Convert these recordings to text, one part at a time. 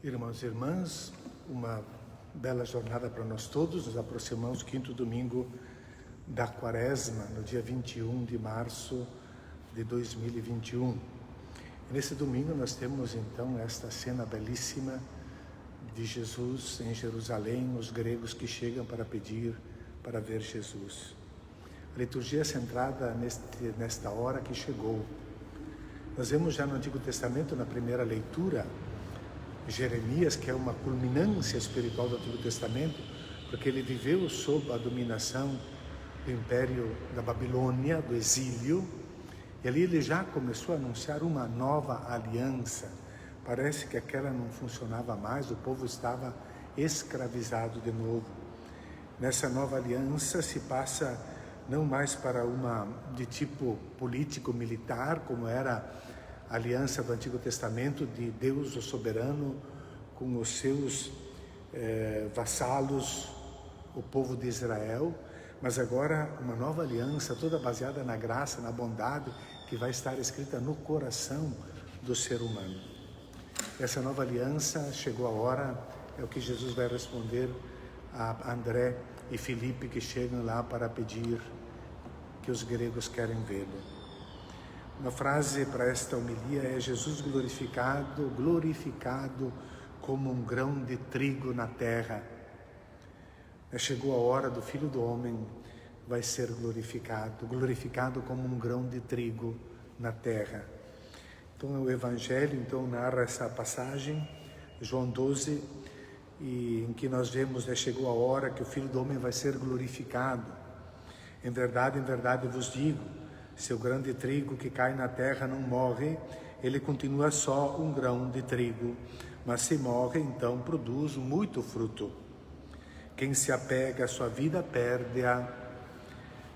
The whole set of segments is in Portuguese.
Irmãos e irmãs, uma bela jornada para nós todos. Nos aproximamos do quinto domingo da Quaresma, no dia 21 de março de 2021. E nesse domingo nós temos então esta cena belíssima de Jesus em Jerusalém, os gregos que chegam para pedir para ver Jesus. A liturgia é centrada nesta hora que chegou. Nós vemos já no Antigo Testamento, na primeira leitura, Jeremias, que é uma culminância espiritual do Antigo Testamento, porque ele viveu sob a dominação do Império da Babilônia, do exílio, e ali ele já começou a anunciar uma nova aliança. Parece que aquela não funcionava mais, o povo estava escravizado de novo. Nessa nova aliança se passa não mais para uma de tipo político-militar, como era a aliança do Antigo Testamento de Deus, o soberano, com os seus vassalos, o povo de Israel, mas agora uma nova aliança, toda baseada na graça, na bondade, que vai estar escrita no coração do ser humano. Essa nova aliança, chegou a hora, é o que Jesus vai responder a André e Filipe, que chegam lá para pedir que os gregos querem vê-lo. Uma frase para esta homilia é: Jesus glorificado como um grão de trigo na terra. Chegou a hora do Filho do Homem, vai ser glorificado como um grão de trigo na terra. Então o Evangelho narra essa passagem, João 12, em que nós vemos, chegou a hora que o Filho do Homem vai ser glorificado. Em verdade vos digo, se o grão de trigo que cai na terra não morre, ele continua só um grão de trigo, mas se morre, então produz muito fruto. Quem se apega à sua vida perde-a,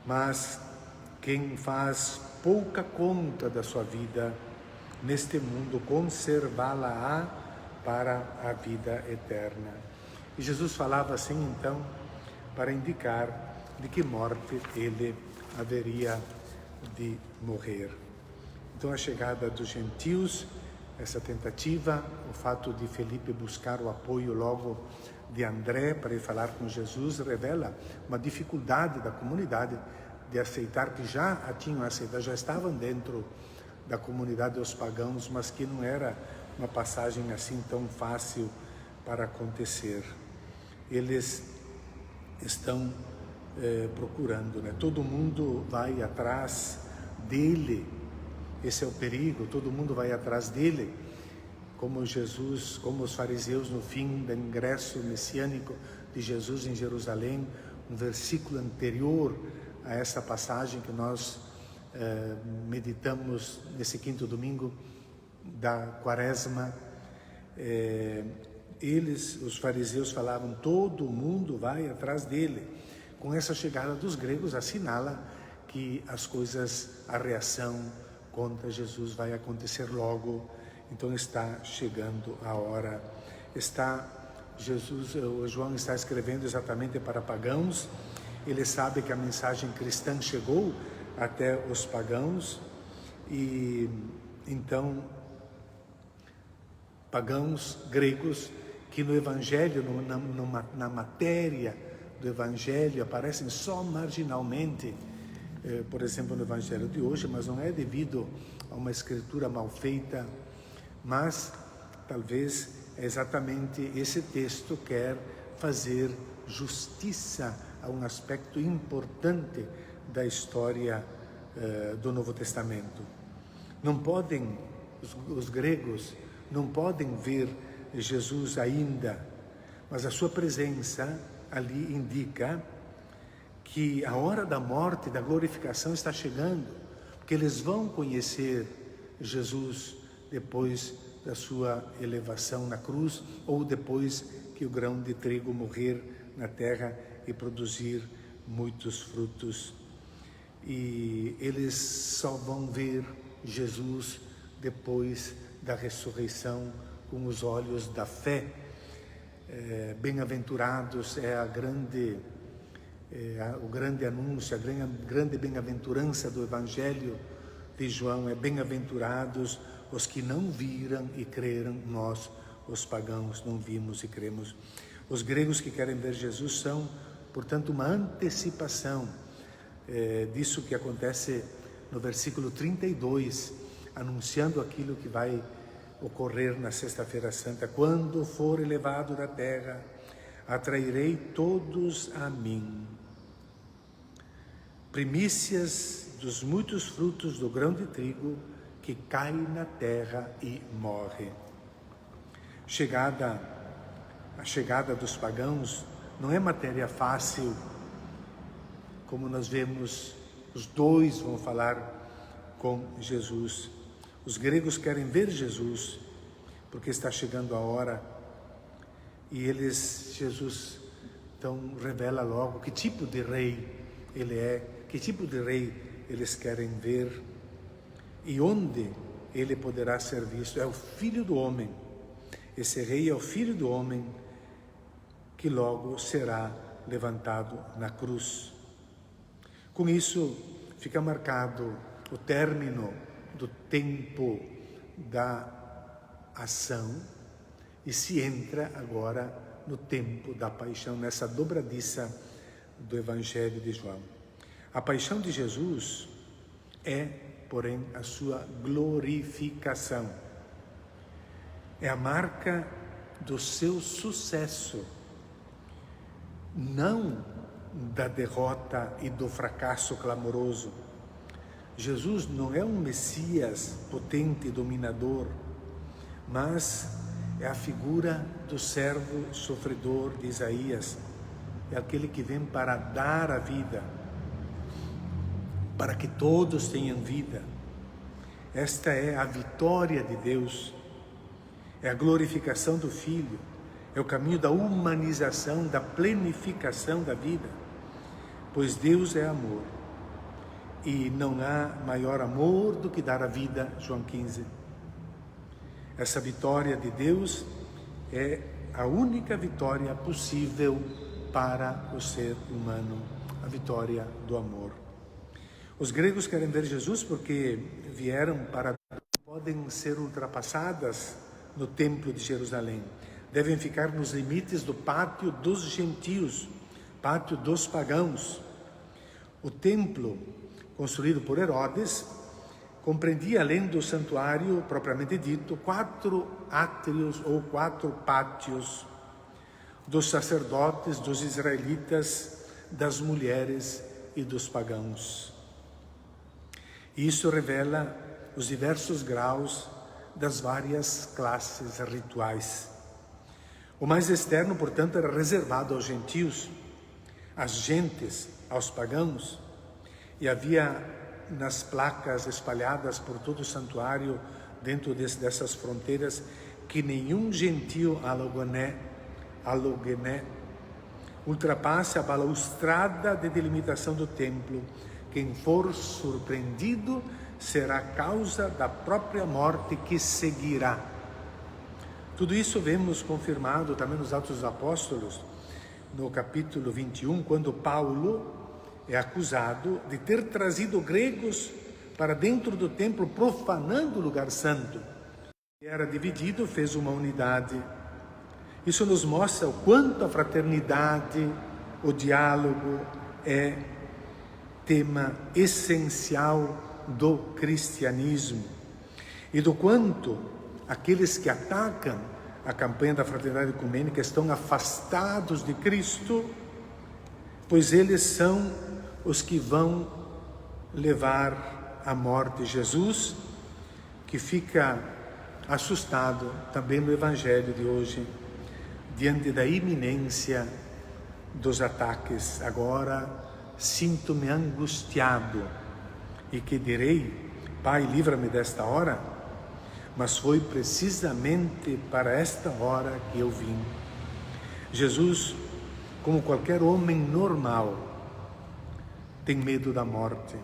mas quem faz pouca conta da sua vida neste mundo, conservá-la-á para a vida eterna. E Jesus falava assim, então, para indicar de que morte ele haveria de morrer. Então a chegada dos gentios, essa tentativa, o fato de Felipe buscar o apoio logo de André para ir falar com Jesus, revela uma dificuldade da comunidade de aceitar, que já a tinham aceitado, já estavam dentro da comunidade dos pagãos, mas que não era uma passagem assim tão fácil para acontecer. Eles estão procurando, todo mundo vai atrás dele. Esse é o perigo, todo mundo vai atrás dele, como Jesus, como os fariseus no fim do ingresso messiânico de Jesus em Jerusalém, um versículo anterior a essa passagem que nós meditamos nesse quinto domingo da Quaresma. Os fariseus falavam: todo mundo vai atrás dele. Com essa chegada dos gregos, assinala que as coisas, a reação contra Jesus vai acontecer logo. Então está chegando a hora. João está escrevendo exatamente para pagãos. Ele sabe que a mensagem cristã chegou até os pagãos, e então pagãos gregos que no Evangelho, na matéria do Evangelho, aparecem só marginalmente, por exemplo no Evangelho de hoje, mas não é devido a uma escritura mal feita, mas talvez é exatamente esse texto quer fazer justiça a um aspecto importante da história do Novo Testamento. Não podem, os gregos não podem ver Jesus ainda, mas a sua presença ali indica que a hora da morte, da glorificação está chegando, porque eles vão conhecer Jesus depois da sua elevação na cruz, ou depois que o grão de trigo morrer na terra e produzir muitos frutos. E eles só vão ver Jesus depois da ressurreição com os olhos da fé. Bem-aventurados é o grande anúncio, a grande bem-aventurança do Evangelho de João, é bem-aventurados os que não viram e creram nós os pagãos não vimos e cremos. Os gregos que querem ver Jesus são, portanto, uma antecipação disso que acontece no versículo 32, anunciando aquilo que vai ocorrer na Sexta-feira Santa. Quando for elevado da terra, atrairei todos a mim. Primícias dos muitos frutos do grão de trigo que cai na terra e morre. A chegada dos pagãos não é matéria fácil, como nós vemos, os dois vão falar com Jesus. Os gregos querem ver Jesus, porque está chegando a hora, e Jesus então revela logo que tipo de rei ele é, que tipo de rei eles querem ver, e onde ele poderá ser visto. É o Filho do Homem. Esse rei é o Filho do Homem, que logo será levantado na cruz. Com isso, fica marcado o término do tempo da ação e se entra agora no tempo da paixão, nessa dobradiça do Evangelho de João. A paixão de Jesus é, porém, a sua glorificação. É a marca do seu sucesso, não da derrota e do fracasso clamoroso. Jesus não é um Messias potente e dominador, mas é a figura do servo sofredor de Isaías. É aquele que vem para dar a vida, para que todos tenham vida. Esta é a vitória de Deus, é a glorificação do Filho, é o caminho da humanização, da plenificação da vida, pois Deus é amor. E não há maior amor do que dar a vida, João 15. Essa vitória de Deus é a única vitória possível para o ser humano, a vitória do amor. Os gregos querem ver Jesus porque vieram para... podem ser ultrapassadas no templo de Jerusalém. Devem ficar nos limites do pátio dos gentios, pátio dos pagãos. O templo, construído por Herodes, compreendia, além do santuário propriamente dito, 4 átrios ou 4 pátios dos sacerdotes, dos israelitas, das mulheres e dos pagãos. Isso revela os diversos graus das várias classes rituais. O mais externo, portanto, era reservado aos gentios, às gentes, aos pagãos, e havia nas placas espalhadas por todo o santuário, dentro dessas fronteiras, que nenhum gentio alogené ultrapasse a balaustrada de delimitação do templo. Quem for surpreendido será causa da própria morte que seguirá. Tudo isso vemos confirmado também nos Atos dos Apóstolos, no capítulo 21, quando Paulo é acusado de ter trazido gregos para dentro do templo, profanando o lugar santo. E era dividido, fez uma unidade. Isso nos mostra o quanto a fraternidade, o diálogo é tema essencial do cristianismo, e do quanto aqueles que atacam a campanha da fraternidade ecumênica estão afastados de Cristo, pois eles são os que vão levar à morte Jesus, que fica assustado também no Evangelho de hoje, diante da iminência dos ataques. Agora sinto-me angustiado, e que direi: Pai, livra-me desta hora, mas foi precisamente para esta hora que eu vim. Jesus, como qualquer homem normal, tem medo da morte,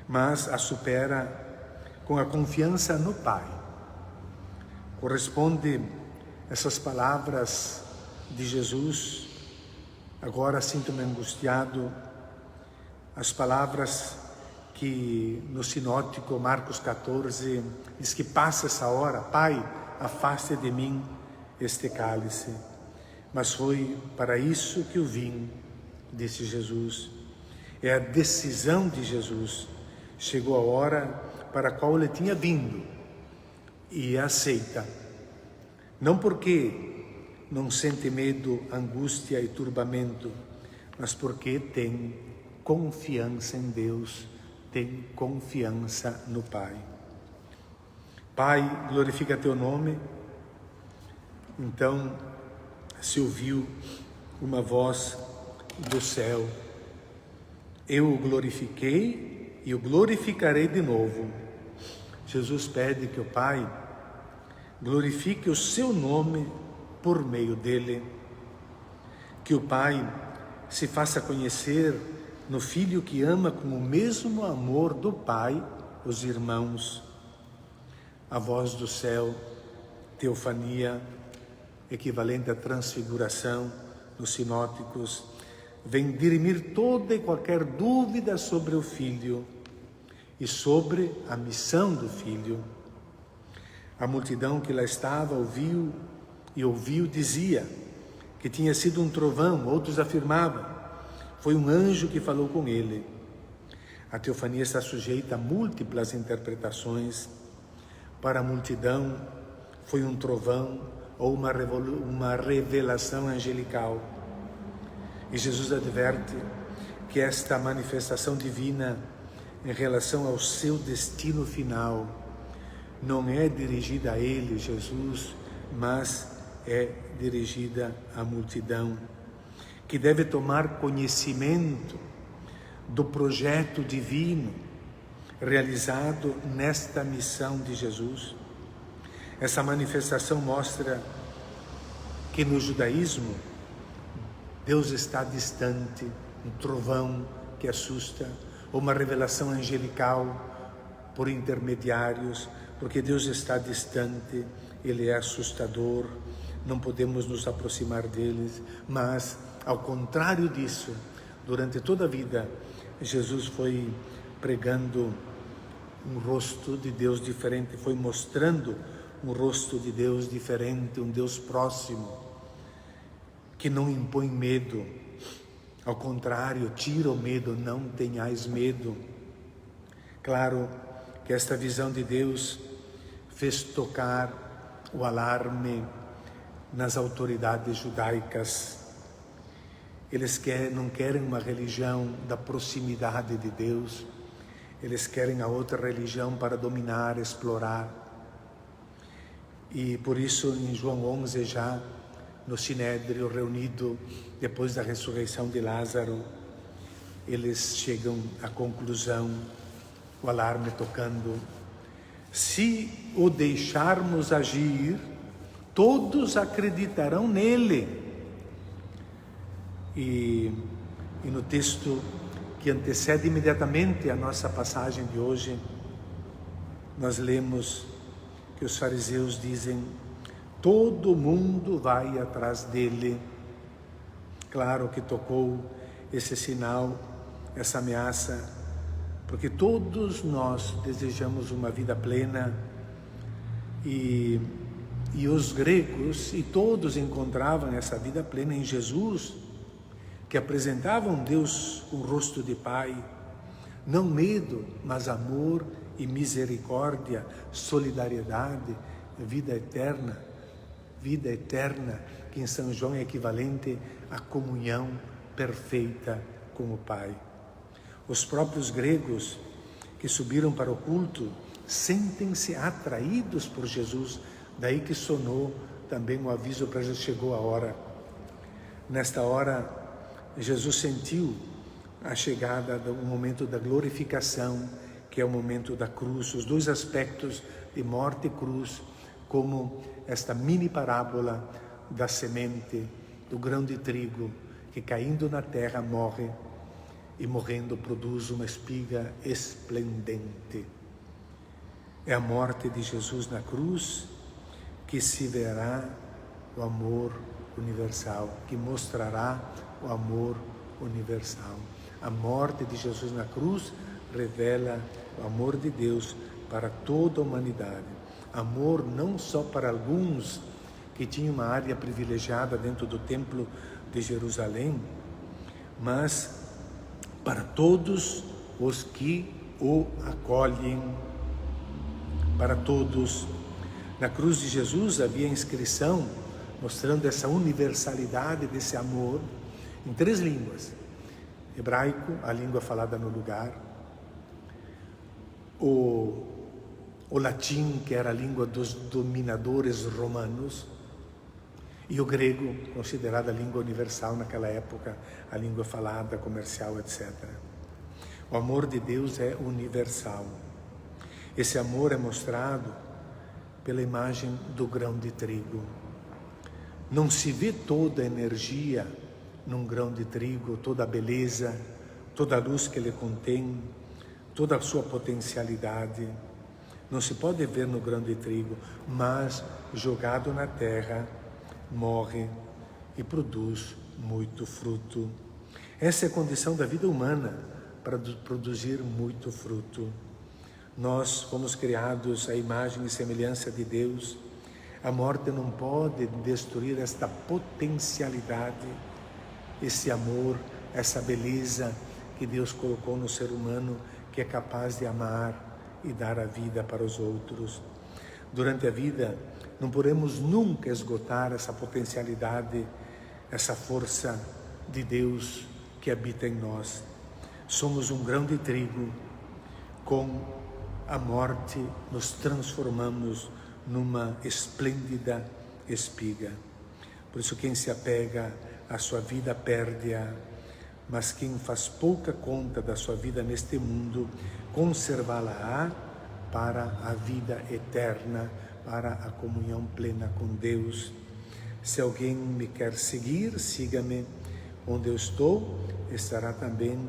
mas a supera com a confiança no Pai. Corresponde essas palavras de Jesus: agora sinto-me angustiado, as palavras que no sinótico Marcos 14 diz que passa essa hora: Pai, afaste de mim este cálice, mas foi para isso que eu vim, disse Jesus. É a decisão de Jesus. Chegou a hora para a qual ele tinha vindo e aceita. Não porque não sente medo, angústia e turbamento, mas porque tem confiança em Deus, tem confiança no Pai. Pai, glorifica teu nome. Então se ouviu uma voz do céu: eu o glorifiquei e o glorificarei de novo. Jesus pede que o Pai glorifique o seu nome por meio dele, que o Pai se faça conhecer no Filho que ama com o mesmo amor do Pai os irmãos. A voz do céu, teofania, equivalente à transfiguração nos sinóticos, vem dirimir toda e qualquer dúvida sobre o Filho e sobre a missão do Filho. A multidão que lá estava ouviu dizia que tinha sido um trovão, outros afirmavam, foi um anjo que falou com ele. A teofania está sujeita a múltiplas interpretações. Para a multidão foi um trovão ou uma revelação angelical. E Jesus adverte que esta manifestação divina em relação ao seu destino final não é dirigida a ele, Jesus, mas é dirigida à multidão, que deve tomar conhecimento do projeto divino realizado nesta missão de Jesus. Essa manifestação mostra que no judaísmo Deus está distante, um trovão que assusta, ou uma revelação angelical por intermediários, porque Deus está distante, Ele é assustador, não podemos nos aproximar deles, mas ao contrário disso, durante toda a vida, Jesus foi pregando um rosto de Deus diferente, foi mostrando um rosto de Deus diferente, um Deus próximo, que não impõe medo, ao contrário, tira o medo, não tenhais medo. Claro que esta visão de Deus fez tocar o alarme nas autoridades judaicas. Eles não querem uma religião da proximidade de Deus, eles querem a outra religião para dominar, explorar. E por isso em João 11 já, no Sinédrio reunido depois da ressurreição de Lázaro, eles chegam à conclusão, o alarme tocando: se o deixarmos agir, todos acreditarão nele. E no texto que antecede imediatamente a nossa passagem de hoje, nós lemos que os fariseus dizem: todo mundo vai atrás dele. Claro que tocou esse sinal, essa ameaça, porque todos nós desejamos uma vida plena e os gregos, e todos encontravam essa vida plena em Jesus, que apresentava um Deus com rosto de Pai, não medo, mas amor e misericórdia, solidariedade, vida eterna, que em São João é equivalente à comunhão perfeita com o Pai. Os próprios gregos que subiram para o culto sentem-se atraídos por Jesus, daí que sonou também o aviso para Jesus: chegou a hora. Nesta hora, Jesus sentiu a chegada do momento da glorificação, que é o momento da cruz, os dois aspectos de morte e cruz, como esta mini parábola da semente do grão de trigo, que caindo na terra morre e morrendo produz uma espiga esplendente. É a morte de Jesus na cruz que se verá o amor universal, que mostrará o amor universal. A morte de Jesus na cruz revela o amor de Deus para toda a humanidade. Amor não só para alguns que tinha uma área privilegiada dentro do templo de Jerusalém, mas para todos os que o acolhem, para todos. Na cruz de Jesus havia inscrição mostrando essa universalidade desse amor em 3 línguas: hebraico, a língua falada no lugar, o latim, que era a língua dos dominadores romanos, e o grego, considerada a língua universal naquela época, a língua falada, comercial, etc. O amor de Deus é universal. Esse amor é mostrado pela imagem do grão de trigo. Não se vê toda a energia num grão de trigo, toda a beleza, toda a luz que ele contém, toda a sua potencialidade. Não se pode ver no grão de trigo, mas jogado na terra, morre e produz muito fruto. Essa é a condição da vida humana, para produzir muito fruto. Nós fomos criados à imagem e semelhança de Deus. A morte não pode destruir esta potencialidade, esse amor, essa beleza que Deus colocou no ser humano, que é capaz de amar e dar a vida para os outros. Durante a vida, não podemos nunca esgotar essa potencialidade, essa força de Deus que habita em nós. Somos um grão de trigo. Com a morte nos transformamos numa esplêndida espiga. Por isso, quem se apega à sua vida perde-a, mas quem faz pouca conta da sua vida neste mundo, conservá-la-á para a vida eterna, para a comunhão plena com Deus. Se alguém me quer seguir, siga-me. Onde eu estou, estará também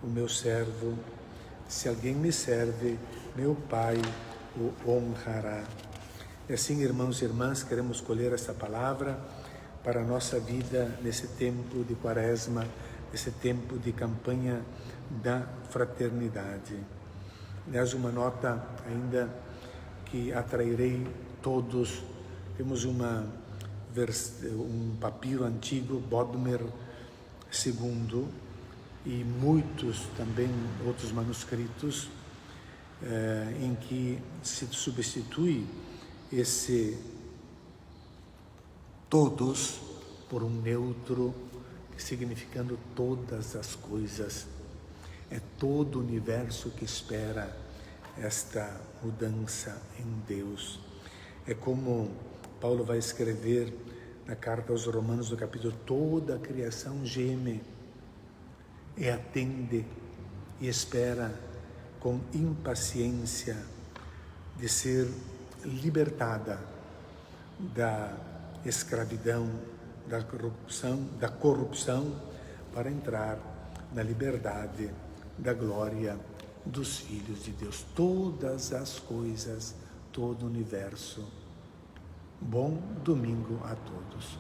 o meu servo. Se alguém me serve, meu Pai o honrará. E assim, irmãos e irmãs, queremos colher essa palavra para a nossa vida nesse tempo de Quaresma, nesse tempo de campanha da fraternidade. Aliás, uma nota ainda que atrairei todos. Temos um papiro antigo, Bodmer II, e muitos também outros manuscritos em que se substitui esse todos por um neutro, significando todas as coisas. É todo o universo que espera esta mudança em Deus. É como Paulo vai escrever na carta aos Romanos, no capítulo: toda a criação geme e atende e espera com impaciência de ser libertada da escravidão, da corrupção, para entrar na liberdade da glória dos filhos de Deus. Todas as coisas, todo o universo. Bom domingo a todos.